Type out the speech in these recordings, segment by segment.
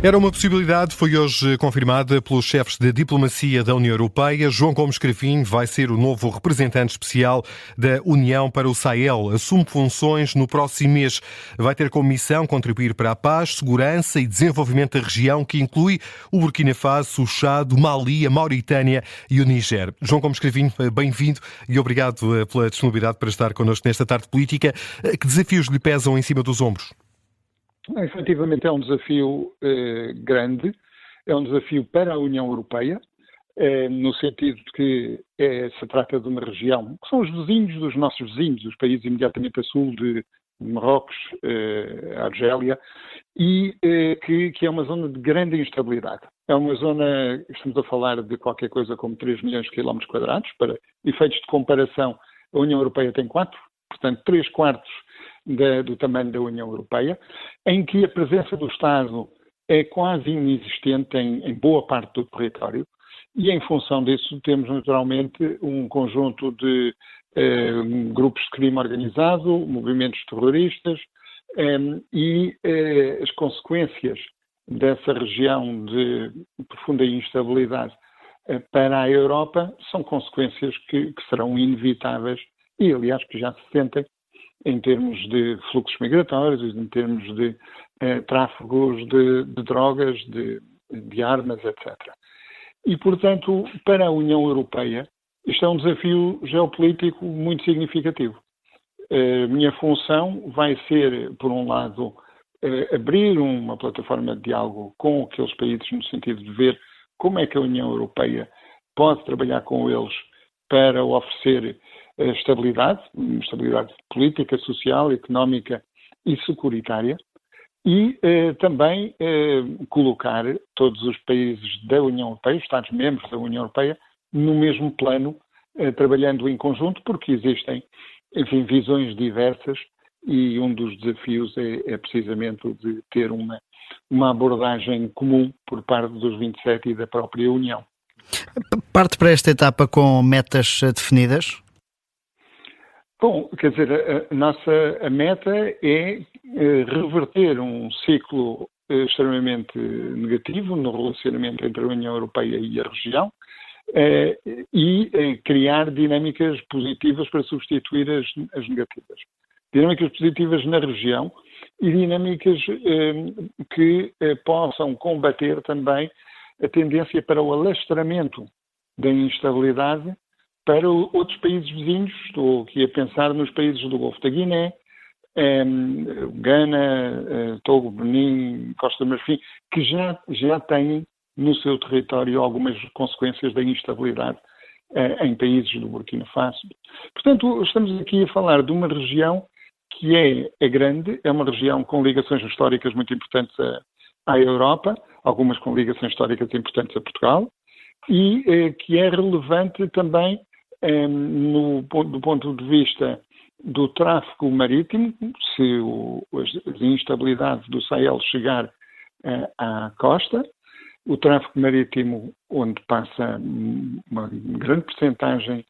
Era uma possibilidade, foi hoje confirmada pelos chefes de diplomacia da União Europeia. João Gomes Cravinho vai ser o novo representante especial da União para o Sahel. Assume funções no próximo mês. Vai ter como missão contribuir para a paz, segurança e desenvolvimento da região, que inclui o Burkina Faso, o Chad, o Mali, a Mauritânia e o Níger. João Gomes Cravinho, bem-vindo e obrigado pela disponibilidade para estar connosco nesta tarde política. Que desafios lhe pesam em cima dos ombros? Efetivamente é um desafio grande, é um desafio para a União Europeia, no sentido de que se trata de uma região que são os vizinhos dos nossos vizinhos, os países imediatamente a sul de Marrocos, Argélia, e que é uma zona de grande instabilidade. É uma zona, estamos a falar de qualquer coisa como 3 milhões de quilómetros quadrados, para efeitos de comparação, a União Europeia tem 4, portanto 3/4 do tamanho da União Europeia, em que a presença do Estado é quase inexistente em boa parte do território, e em função disso temos naturalmente um conjunto de grupos de crime organizado, movimentos terroristas, e as consequências dessa região de profunda instabilidade para a Europa são consequências que serão inevitáveis e, aliás, que já se sentem em termos de fluxos migratórios, em termos de tráfegos de drogas, de armas, etc. E, portanto, para a União Europeia, isto é um desafio geopolítico muito significativo. A minha função vai ser, por um lado, abrir uma plataforma de diálogo com aqueles países no sentido de ver como é que a União Europeia pode trabalhar com eles para oferecer estabilidade política, social, económica e securitária, e também colocar todos os países da União Europeia, os Estados-membros da União Europeia, no mesmo plano, trabalhando em conjunto, porque existem, enfim, visões diversas, e um dos desafios é precisamente o de ter uma abordagem comum por parte dos 27 e da própria União. Parte para esta etapa com metas definidas? Bom, quer dizer, a meta é reverter um ciclo extremamente negativo no relacionamento entre a União Europeia e a região e criar dinâmicas positivas para substituir as negativas. Dinâmicas positivas na região e dinâmicas que possam combater também a tendência para o alastramento da instabilidade para outros países vizinhos. Estou aqui a pensar nos países do Golfo da Guiné, Gana, Togo, Benin, Costa do Marfim, que já têm no seu território algumas consequências da instabilidade em países do Burkina Faso. Portanto, estamos aqui a falar de uma região que é grande, é uma região com ligações históricas muito importantes à Europa, algumas com ligações históricas importantes a Portugal, e que é relevante também do ponto de vista do tráfego marítimo, se as instabilidades do Sahel chegar à costa, o tráfego marítimo onde passa uma grande percentagem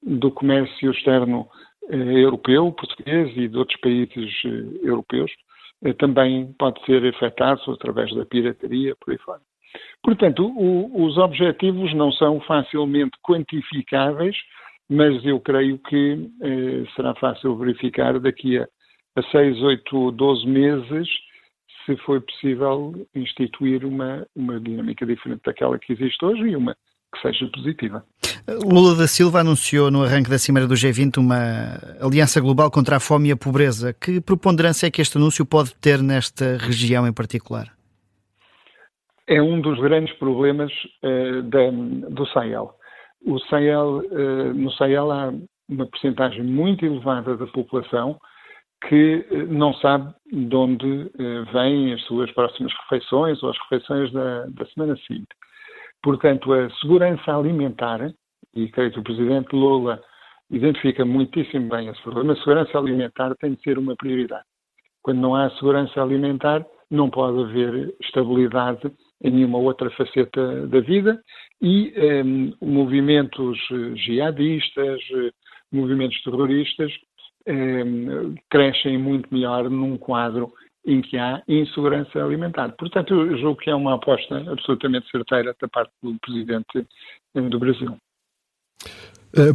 do comércio externo europeu, português e de outros países europeus, também pode ser afetado através da pirataria, por aí fora. Portanto, os objetivos não são facilmente quantificáveis, mas eu creio que será fácil verificar daqui a 6, 8, 12 meses se foi possível instituir uma dinâmica diferente daquela que existe hoje e uma que seja positiva. Lula da Silva anunciou no arranque da Cimeira do G20 uma aliança global contra a fome e a pobreza. Que preponderância é que este anúncio pode ter nesta região em particular? É um dos grandes problemas do Sahel. No Sahel há uma percentagem muito elevada da população que não sabe de onde vêm as suas próximas refeições ou as refeições da semana seguinte. Portanto, a segurança alimentar, e creio que o Presidente Lula identifica muitíssimo bem esse problema, a segurança alimentar tem de ser uma prioridade. Quando não há segurança alimentar, não pode haver estabilidade em nenhuma outra faceta da vida e movimentos jihadistas, movimentos terroristas crescem muito melhor num quadro em que há insegurança alimentar. Portanto, eu julgo que é uma aposta absolutamente certeira da parte do Presidente do Brasil.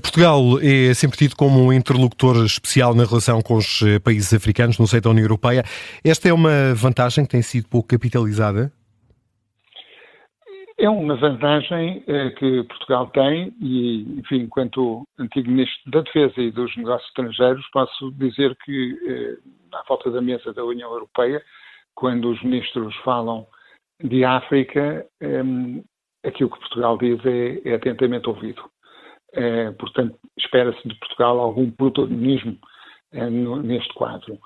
Portugal é sempre tido como um interlocutor especial na relação com os países africanos no seio da União Europeia. Esta é uma vantagem que tem sido pouco capitalizada? É uma vantagem que Portugal tem e, enfim, enquanto antigo Ministro da Defesa e dos Negócios Estrangeiros, posso dizer que, à volta da mesa da União Europeia, quando os ministros falam de África, aquilo que Portugal diz é atentamente ouvido. Portanto, espera-se de Portugal algum protagonismo neste quadro.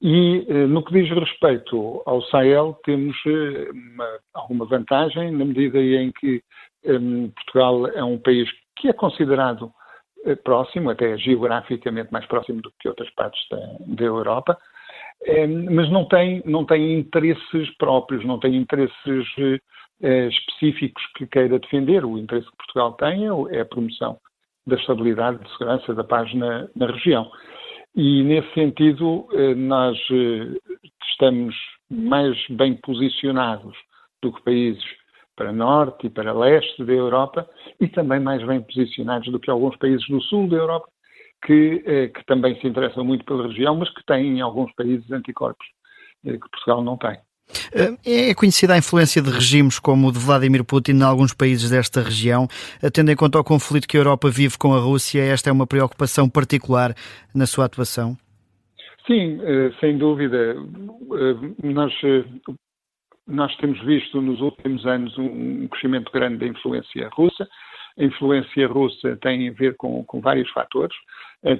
E no que diz respeito ao Sahel, temos alguma vantagem, na medida em que Portugal é um país que é considerado próximo, até geograficamente mais próximo do que outras partes da Europa, mas não tem interesses próprios, não tem interesses específicos que queira defender. O interesse que Portugal tem é a promoção da estabilidade, da segurança, da paz na região. E, nesse sentido, nós estamos mais bem posicionados do que países para norte e para leste da Europa e também mais bem posicionados do que alguns países do sul da Europa que também se interessam muito pela região, mas que têm em alguns países anticorpos que Portugal não tem. É conhecida a influência de regimes como o de Vladimir Putin em alguns países desta região. Tendo em conta o conflito que a Europa vive com a Rússia, esta é uma preocupação particular na sua atuação? Sim, sem dúvida. Nós temos visto nos últimos anos um crescimento grande da influência russa. A influência russa tem a ver com vários fatores.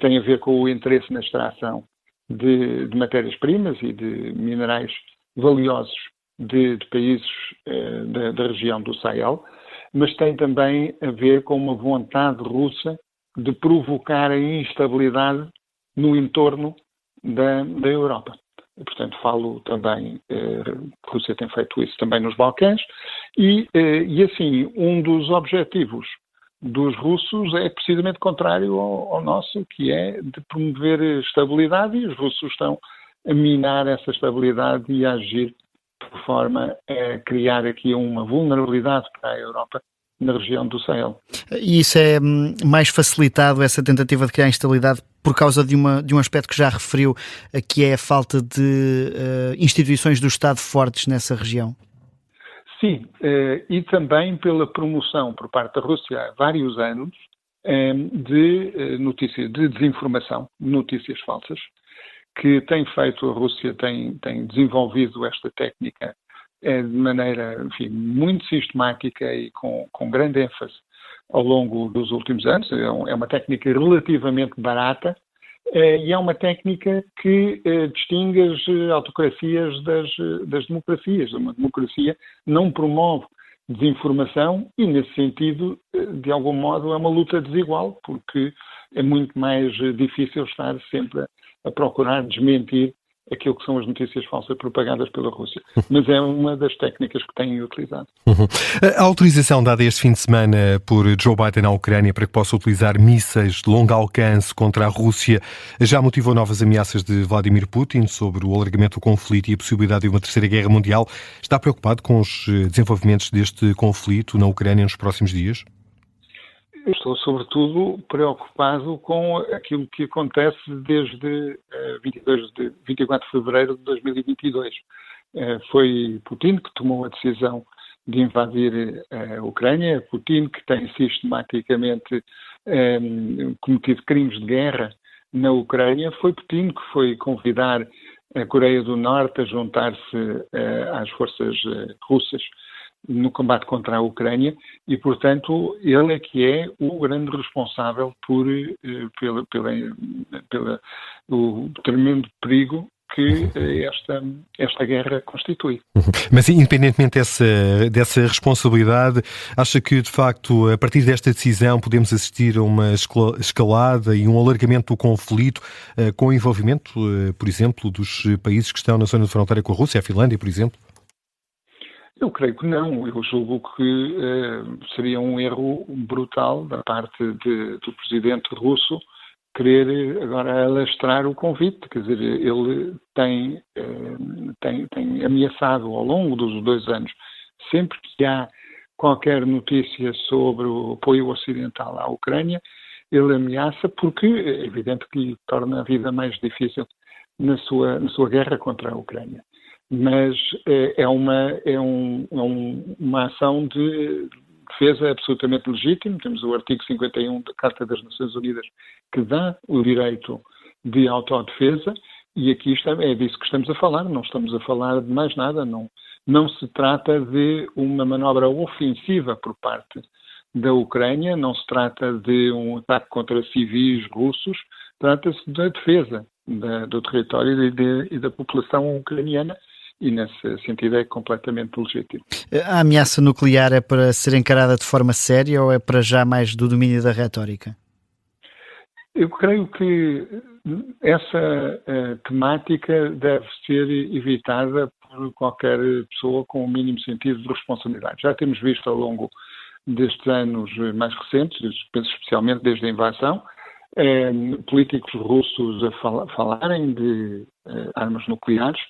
Tem a ver com o interesse na extração de matérias-primas e de minerais valiosos de países da região do Sahel, mas tem também a ver com uma vontade russa de provocar a instabilidade no entorno da Europa. E, portanto, falo também, a Rússia tem feito isso também nos Balcãs, e assim, um dos objetivos dos russos é precisamente contrário ao nosso, que é de promover estabilidade, e os russos estão a minar essa estabilidade e a agir de forma a criar aqui uma vulnerabilidade para a Europa na região do Sahel. E isso é mais facilitado, essa tentativa de criar instabilidade, por causa de um aspecto que já referiu, que é a falta de instituições do Estado fortes nessa região? Sim, e também pela promoção por parte da Rússia há vários anos de notícias, de desinformação, notícias falsas, que tem feito, a Rússia tem desenvolvido esta técnica de maneira, enfim, muito sistemática e com grande ênfase ao longo dos últimos anos. É uma técnica relativamente barata e é uma técnica que distingue as autocracias das democracias. Uma democracia não promove desinformação e, nesse sentido, de algum modo, é uma luta desigual, porque é muito mais difícil estar sempre a procurar desmentir aquilo que são as notícias falsas propagadas pela Rússia. Mas é uma das técnicas que têm utilizado. A autorização dada este fim de semana por Joe Biden à Ucrânia para que possa utilizar mísseis de longo alcance contra a Rússia já motivou novas ameaças de Vladimir Putin sobre o alargamento do conflito e a possibilidade de uma terceira guerra mundial. Está preocupado com os desenvolvimentos deste conflito na Ucrânia nos próximos dias? Eu estou, sobretudo, preocupado com aquilo que acontece desde 24 de fevereiro de 2022. Foi Putin que tomou a decisão de invadir a Ucrânia, Putin que tem sistematicamente cometido crimes de guerra na Ucrânia, foi Putin que foi convidar a Coreia do Norte a juntar-se às forças russas no combate contra a Ucrânia e, portanto, ele é que é o grande responsável pelo tremendo perigo que esta guerra constitui. Mas, independentemente dessa responsabilidade, acha que, de facto, a partir desta decisão podemos assistir a uma escalada e um alargamento do conflito com o envolvimento, por exemplo, dos países que estão na zona de fronteira com a Rússia, a Finlândia, por exemplo? Eu creio que não. Eu julgo que seria um erro brutal da parte do presidente russo querer agora alastrar o convite. Quer dizer, ele tem ameaçado ao longo dos 2 anos, sempre que há qualquer notícia sobre o apoio ocidental à Ucrânia, ele ameaça porque é evidente que lhe torna a vida mais difícil na sua guerra contra a Ucrânia. Mas é uma ação de defesa absolutamente legítima. Temos o artigo 51 da Carta das Nações Unidas que dá o direito de autodefesa e aqui é disso que estamos a falar. Não estamos a falar de mais nada. Não se trata de uma manobra ofensiva por parte da Ucrânia, não se trata de um ataque contra civis russos, trata-se da defesa do território e da população ucraniana e, nesse sentido, é completamente legítimo. A ameaça nuclear é para ser encarada de forma séria ou é para já mais do domínio da retórica? Eu creio que essa temática deve ser evitada por qualquer pessoa com o mínimo sentido de responsabilidade. Já temos visto ao longo destes anos mais recentes, penso especialmente desde a invasão, políticos russos a falarem de armas nucleares.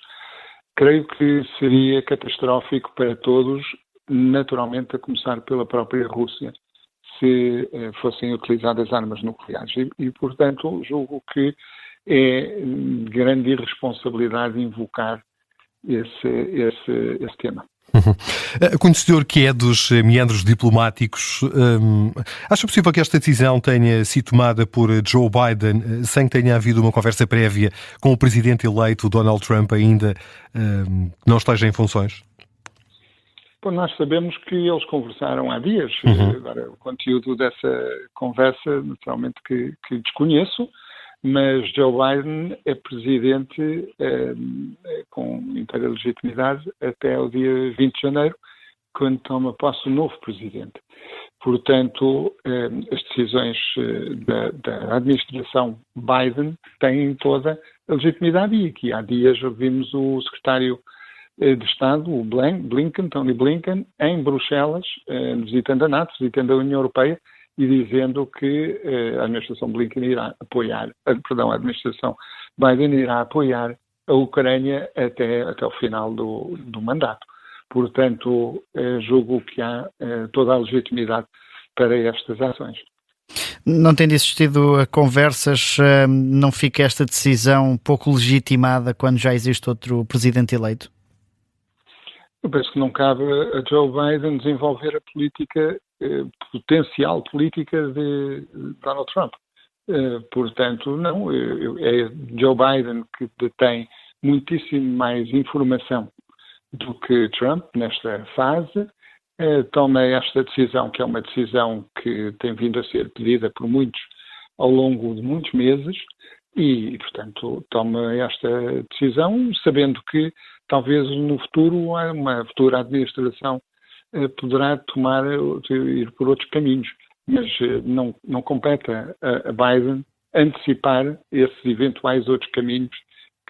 Creio que seria catastrófico para todos, naturalmente a começar pela própria Rússia, se fossem utilizadas armas nucleares. E, portanto, julgo que é grande irresponsabilidade invocar esse tema. Conhecedor que é dos meandros diplomáticos, acha possível que esta decisão tenha sido tomada por Joe Biden sem que tenha havido uma conversa prévia com o presidente eleito Donald Trump ainda que não esteja em funções? Bom, nós sabemos que eles conversaram há dias. Agora, o conteúdo dessa conversa, naturalmente que desconheço, mas Joe Biden é presidente com inteira legitimidade até o dia 20 de janeiro, quando toma posse o novo presidente. Portanto, as decisões da administração Biden têm toda a legitimidade e aqui há dias vimos o secretário de Estado, o Tony Blinken, em Bruxelas, visitando a NATO, visitando a União Europeia, e dizendo que a administração a administração Biden irá apoiar a Ucrânia até o final do mandato. Portanto, julgo que há toda a legitimidade para estas ações. Não tendo existido conversas, não fica esta decisão pouco legitimada quando já existe outro presidente eleito? Eu penso que não cabe a Joe Biden desenvolver a potencial política de Donald Trump. Portanto, não. É Joe Biden que detém muitíssimo mais informação do que Trump nesta fase. Toma esta decisão, que é uma decisão que tem vindo a ser pedida por muitos ao longo de muitos meses e, portanto, toma esta decisão sabendo que talvez no futuro uma futura administração poderá ir por outros caminhos, mas não compete a Biden antecipar esses eventuais outros caminhos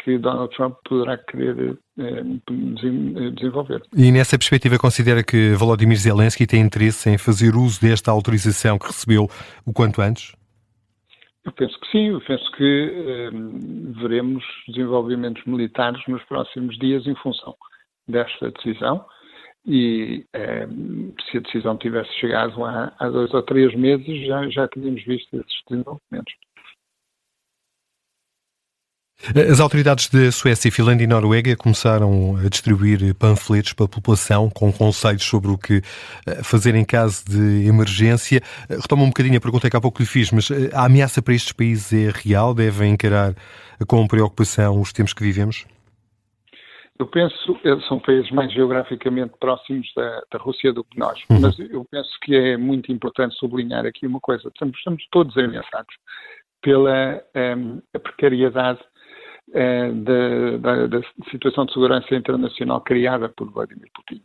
que Donald Trump poderá querer desenvolver. E nessa perspectiva considera que Volodymyr Zelensky tem interesse em fazer uso desta autorização que recebeu o quanto antes? Eu penso que sim, eu penso que veremos desenvolvimentos militares nos próximos dias em função desta decisão e se a decisão tivesse chegado há 2 ou 3 meses já teríamos visto esses desenvolvimentos. As autoridades de Suécia, Finlândia e Noruega começaram a distribuir panfletos para a população com conselhos sobre o que fazer em caso de emergência. Retomo um bocadinho a pergunta que há pouco lhe fiz, mas a ameaça para estes países é real? Devem encarar com preocupação os tempos que vivemos? Eu penso, são países mais geograficamente próximos da Rússia do que nós, mas eu penso que é muito importante sublinhar aqui uma coisa. Estamos todos ameaçados pela precariedade da situação de segurança internacional criada por Vladimir Putin.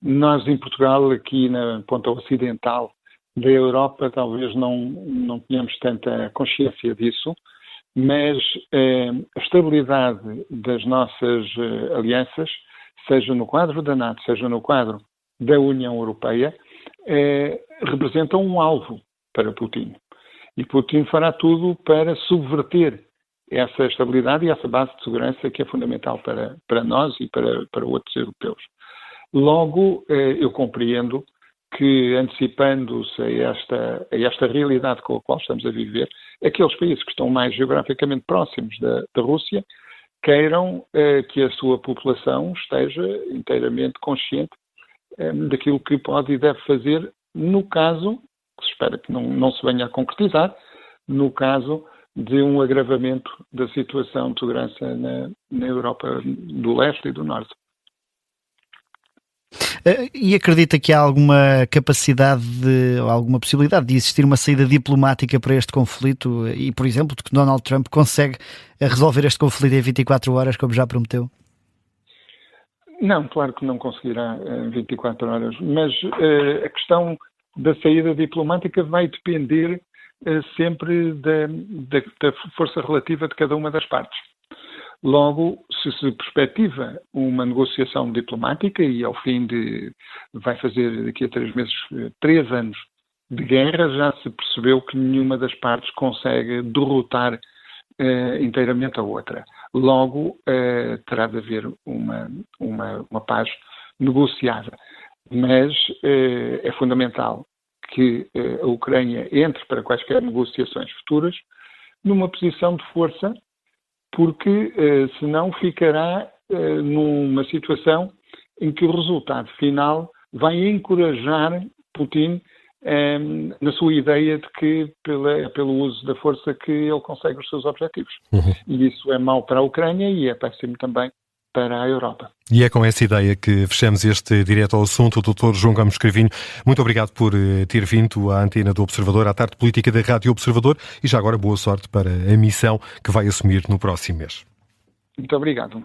Nós, em Portugal, aqui na ponta ocidental da Europa, talvez não tenhamos tanta consciência disso, mas a estabilidade das nossas alianças, seja no quadro da NATO, seja no quadro da União Europeia, representam um alvo para Putin. E Putin fará tudo para subverter essa estabilidade e essa base de segurança que é fundamental para nós e para outros europeus. Logo, eu compreendo que, antecipando-se a esta realidade com a qual estamos a viver, aqueles países que estão mais geograficamente próximos da Rússia queiram que a sua população esteja inteiramente consciente daquilo que pode e deve fazer no caso, que se espera que não se venha a concretizar, no caso de um agravamento da situação de segurança na Europa do Leste e do Norte. E acredita que há alguma capacidade ou alguma possibilidade de existir uma saída diplomática para este conflito e, por exemplo, de que Donald Trump consegue resolver este conflito em 24 horas, como já prometeu? Não, claro que não conseguirá em 24 horas, mas a questão da saída diplomática vai depender sempre da força relativa de cada uma das partes. Logo, se perspectiva uma negociação diplomática e ao fim vai fazer daqui a 3 meses, 3 anos de guerra, já se percebeu que nenhuma das partes consegue derrotar inteiramente a outra. Logo, terá de haver uma paz negociada. Mas é fundamental que a Ucrânia entre para quaisquer negociações futuras numa posição de força, porque senão ficará numa situação em que o resultado final vai encorajar Putin na sua ideia de que pelo uso da força que ele consegue os seus objetivos. E isso é mau para a Ucrânia e é péssimo também para a Europa. E é com essa ideia que fechamos este Direto ao Assunto. O Dr. João Gomes Cravinho, muito obrigado por ter vindo à antena do Observador, à tarde política da Rádio Observador, e já agora boa sorte para a missão que vai assumir no próximo mês. Muito obrigado.